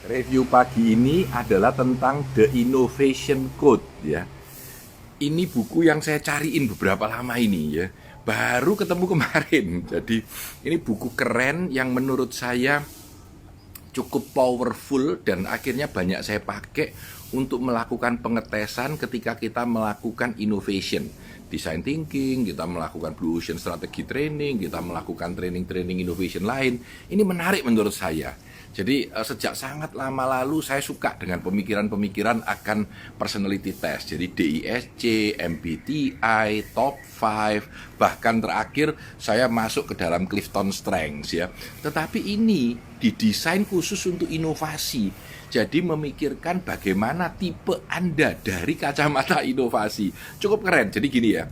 Review pagi ini adalah tentang The Innovation Code ya. Ini buku yang saya cariin beberapa lama ini ya. Baru ketemu kemarin. Jadi ini buku keren yang menurut saya cukup powerful dan akhirnya banyak saya pakai untuk melakukan pengetesan ketika kita melakukan innovation, design thinking, kita melakukan Blue Ocean Strategy Training, kita melakukan training-training innovation lain. Ini menarik menurut saya. Jadi sejak sangat lama lalu saya suka dengan pemikiran-pemikiran akan personality test. Jadi DISC, MBTI, Top 5, bahkan terakhir saya masuk ke dalam Clifton Strengths ya. Tetapi ini didesain khusus untuk inovasi. Jadi memikirkan bagaimana tipe Anda dari kacamata inovasi. Cukup keren. Jadi gini ya.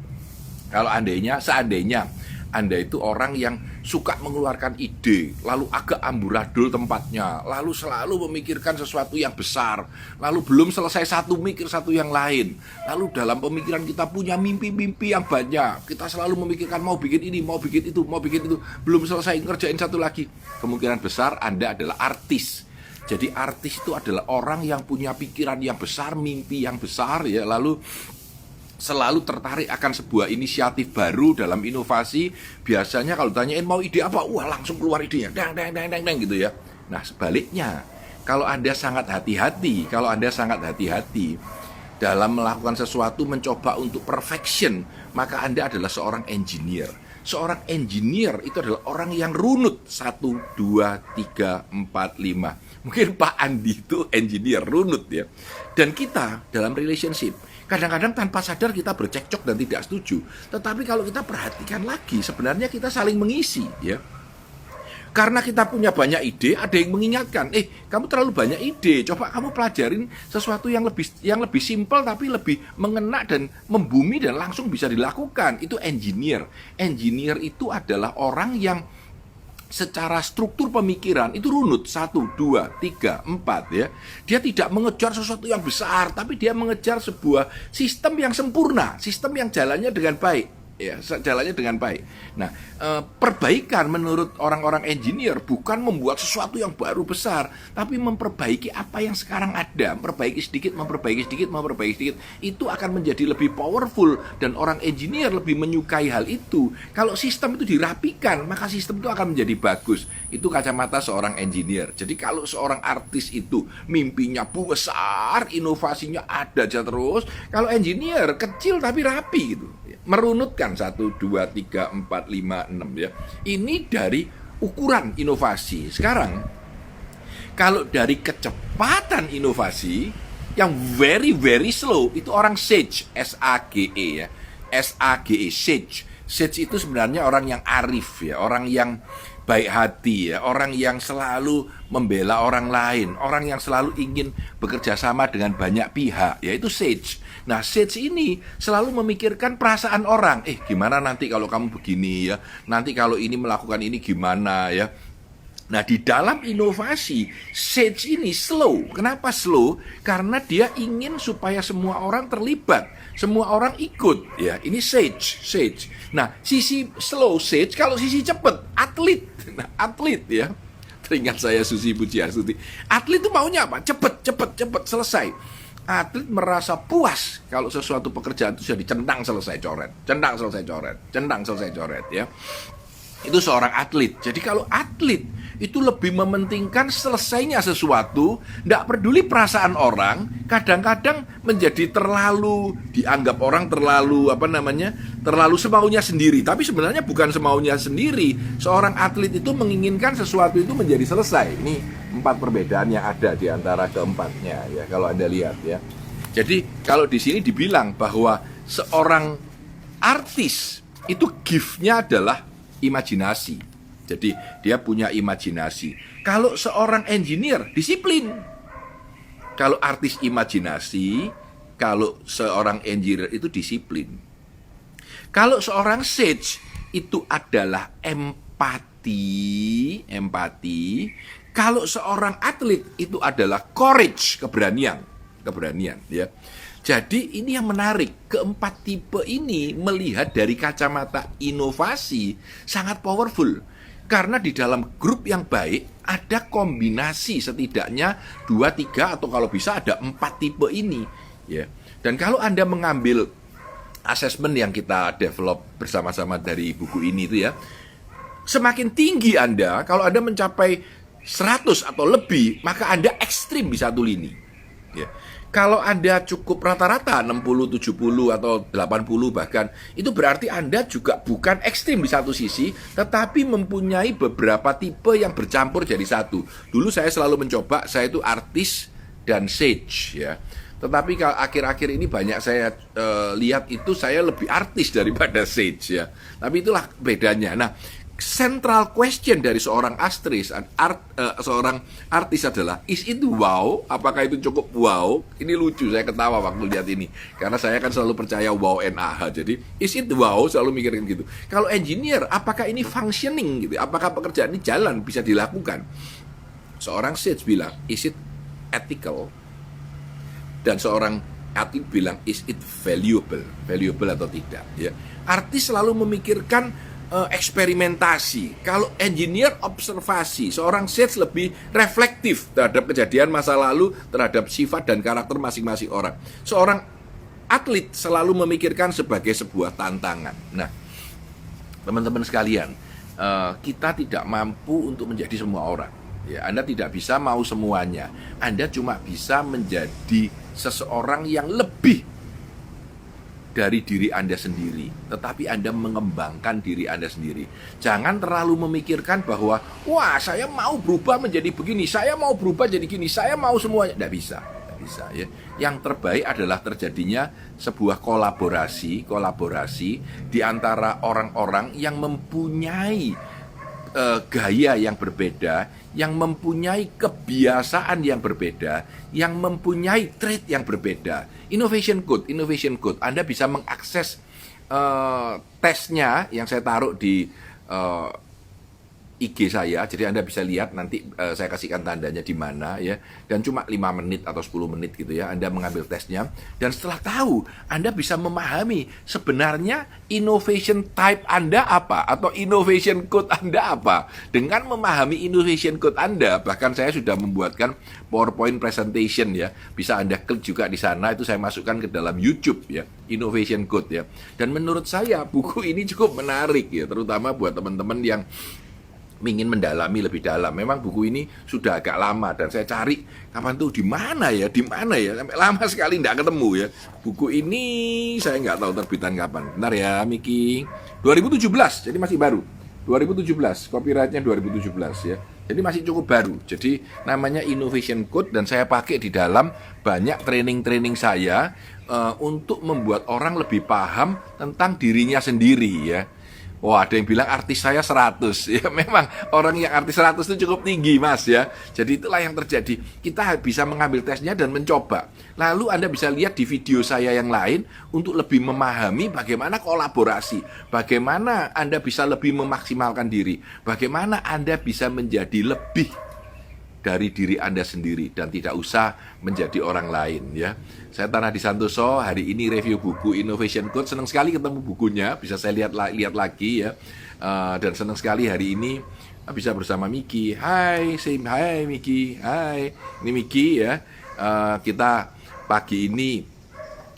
Kalau seandainya Anda itu orang yang suka mengeluarkan ide, lalu agak amburadul tempatnya, lalu selalu memikirkan sesuatu yang besar, lalu belum selesai satu mikir satu yang lain, lalu dalam pemikiran kita punya mimpi-mimpi yang banyak, kita selalu memikirkan mau bikin ini, mau bikin itu, belum selesai ngerjain satu lagi. Kemungkinan besar Anda adalah artis. Jadi artis itu adalah orang yang punya pikiran yang besar, mimpi yang besar ya, lalu selalu tertarik akan sebuah inisiatif baru dalam inovasi. Biasanya kalau tanyain mau ide apa, wah langsung keluar idenya, dang gitu ya. Nah sebaliknya, kalau Anda sangat hati-hati dalam melakukan sesuatu, mencoba untuk perfection, maka Anda adalah seorang engineer. Seorang engineer itu adalah orang yang runut 1, 2, 3, 4, 5. Mungkin Pak Andi itu engineer runut ya. Dan kita dalam relationship kadang-kadang tanpa sadar kita bercekcok dan tidak setuju. Tetapi kalau kita perhatikan lagi, sebenarnya kita saling mengisi ya. Karena kita punya banyak ide, ada yang mengingatkan, kamu terlalu banyak ide, coba kamu pelajarin sesuatu yang lebih simpel tapi lebih mengena dan membumi dan langsung bisa dilakukan. Itu engineer. Engineer itu adalah orang yang secara struktur pemikiran itu runut 1, 2, 3, 4 ya. Dia tidak mengejar sesuatu yang besar, tapi dia mengejar sebuah sistem yang sempurna, sistem yang jalannya dengan baik. Ya, jalannya dengan baik. Nah, perbaikan menurut orang-orang engineer bukan membuat sesuatu yang baru besar, tapi memperbaiki apa yang sekarang ada, memperbaiki sedikit. Itu akan menjadi lebih powerful dan orang engineer lebih menyukai hal itu. Kalau sistem itu dirapikan, maka sistem itu akan menjadi bagus. Itu kacamata seorang engineer. Jadi kalau seorang artis itu mimpinya besar, inovasinya ada aja terus. Kalau engineer kecil tapi rapi gitu. Merunutkan 1, 2, 3, 4, 5, 6 ya. Ini dari ukuran inovasi. Sekarang kalau dari kecepatan inovasi yang very slow, itu orang sage, SAGE ya. SAGE, sage. Sage itu sebenarnya orang yang arif ya, orang yang baik hati ya, orang yang selalu membela orang lain, orang yang selalu ingin bekerja sama dengan banyak pihak, yaitu sage. Nah, sage ini selalu memikirkan perasaan orang. Gimana nanti kalau kamu begini ya? Nanti kalau ini melakukan ini gimana ya? Nah, di dalam inovasi, sage ini slow. Kenapa slow? Karena dia ingin supaya semua orang terlibat, semua orang ikut. Ya, ini sage. Nah, sisi slow sage, kalau sisi cepat, atlet. Nah, atlet ya. Teringat saya Susi Pujiastuti. Atlet itu maunya apa? Cepet, selesai. Atlet merasa puas kalau sesuatu pekerjaan itu sudah dicentang selesai coret ya. Itu seorang atlet. Jadi kalau atlet itu lebih mementingkan selesainya sesuatu, tidak peduli perasaan orang, kadang-kadang menjadi terlalu dianggap orang terlalu semaunya sendiri. Tapi sebenarnya bukan semaunya sendiri. Seorang atlet itu menginginkan sesuatu itu menjadi selesai. Ini 4 perbedaan yang ada di antara keempatnya ya, kalau Anda lihat ya. Jadi kalau di sini dibilang bahwa seorang artis itu gift-nya adalah imajinasi. Jadi dia punya imajinasi. Kalau seorang engineer disiplin. Kalau artis imajinasi, kalau seorang engineer itu disiplin. Kalau seorang sage itu adalah empati. Kalau seorang atlet itu adalah courage, keberanian ya. Jadi ini yang menarik, keempat tipe ini melihat dari kacamata inovasi sangat powerful. Karena di dalam grup yang baik ada kombinasi setidaknya 2, 3 atau kalau bisa ada 4 tipe ini, ya. Dan kalau Anda mengambil asesmen yang kita develop bersama-sama dari buku ini itu ya, semakin tinggi Anda, kalau Anda mencapai 100 atau lebih, maka Anda ekstrim di satu lini, ya. Kalau Anda cukup rata-rata 60, 70 atau 80 bahkan, itu berarti Anda juga bukan ekstrim di satu sisi, tetapi mempunyai beberapa tipe yang bercampur jadi satu. Dulu saya selalu mencoba, saya itu artis dan sage, ya. Tetapi kalau akhir-akhir ini banyak saya lihat itu saya lebih artis daripada sage, ya. Tapi itulah bedanya. Nah, central question dari seorang seorang artis adalah, is it wow? Apakah itu cukup wow? Ini lucu, saya ketawa waktu lihat ini karena saya kan selalu percaya wow NAH. Jadi is it wow, selalu mikirin gitu. Kalau engineer, apakah ini functioning gitu? Apakah pekerjaan ini jalan, bisa dilakukan? Seorang sage bilang, is it ethical? Dan seorang atlet bilang, is it valuable atau tidak, ya. Artis selalu memikirkan eksperimentasi. Kalau engineer observasi, seorang sage lebih reflektif terhadap kejadian masa lalu, terhadap sifat dan karakter masing-masing orang. Seorang atlet selalu memikirkan sebagai sebuah tantangan. Nah, teman-teman sekalian, kita tidak mampu untuk menjadi semua orang. Ya, Anda tidak bisa mau semuanya. Anda cuma bisa menjadi seseorang yang lebih dari diri Anda sendiri, tetapi Anda mengembangkan diri Anda sendiri. Jangan terlalu memikirkan bahwa, wah, saya mau berubah menjadi begini, saya mau berubah jadi gini, saya mau semuanya. Tidak bisa, ya. Yang terbaik adalah terjadinya sebuah kolaborasi di antara orang-orang yang mempunyai gaya yang berbeda, yang mempunyai kebiasaan yang berbeda, yang mempunyai trait yang berbeda. Innovation Code. Anda bisa mengakses tesnya yang saya taruh di IG saya, jadi Anda bisa lihat nanti saya kasihkan tandanya di mana, ya. Dan cuma 5 menit atau 10 menit gitu ya, Anda mengambil tesnya. Dan setelah tahu, Anda bisa memahami sebenarnya innovation type Anda apa, atau innovation code Anda apa. Dengan memahami innovation code Anda, bahkan saya sudah membuatkan PowerPoint presentation, ya. Bisa Anda klik juga di sana, itu saya masukkan ke dalam YouTube, ya, innovation code, ya. Dan menurut saya buku ini cukup menarik, ya, terutama buat teman-teman yang ingin mendalami lebih dalam. Memang buku ini sudah agak lama dan saya cari kapan tuh, di mana ya, sampai lama sekali tidak ketemu, ya. Buku ini saya nggak tahu terbitan kapan. Bentar ya, Miki. 2017, jadi masih baru. 2017, copyrightnya 2017, ya. Jadi masih cukup baru. Jadi namanya Innovation Code dan saya pakai di dalam banyak training-training saya untuk membuat orang lebih paham tentang dirinya sendiri, ya. Wah, ada yang bilang artis saya 100. Ya, memang orang yang artis 100 itu cukup tinggi, Mas, ya. Jadi itulah yang terjadi. Kita bisa mengambil tesnya dan mencoba. Lalu Anda bisa lihat di video saya yang lain untuk lebih memahami bagaimana kolaborasi, bagaimana Anda bisa lebih memaksimalkan diri, bagaimana Anda bisa menjadi lebih dari diri Anda sendiri dan tidak usah menjadi orang lain, ya. Saya Tanah Di Santoso, hari ini review buku Innovation Code. Senang sekali ketemu bukunya, bisa saya lihat lagi, ya. Dan senang sekali hari ini bisa bersama Miki. Hai Miki. Hai. Ini Miki, ya. Kita pagi ini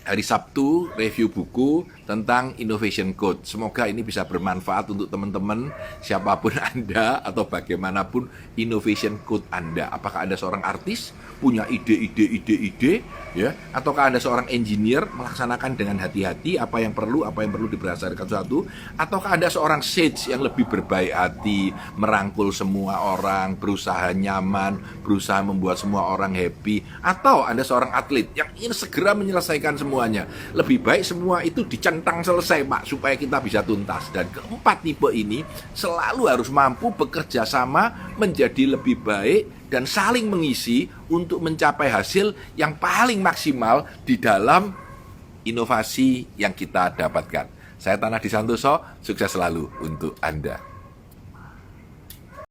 hari Sabtu review buku tentang Innovation Code. Semoga ini bisa bermanfaat untuk teman-teman, siapapun Anda atau bagaimanapun Innovation Code Anda. Apakah Anda seorang artis, punya ide, ya, ataukah Anda seorang engineer, melaksanakan dengan hati-hati apa yang perlu diberdasarkan satu, ataukah Anda seorang sage yang lebih berbaik hati, merangkul semua orang, berusaha nyaman, berusaha membuat semua orang happy, atau Anda seorang atlet yang ingin segera menyelesaikan semuanya. Lebih baik semua itu dicentang selesai, Pak, supaya kita bisa tuntas. Dan keempat tipe ini selalu harus mampu bekerja sama menjadi lebih baik dan saling mengisi untuk mencapai hasil yang paling maksimal di dalam inovasi yang kita dapatkan. Saya Tanah Di Santoso, sukses selalu untuk Anda.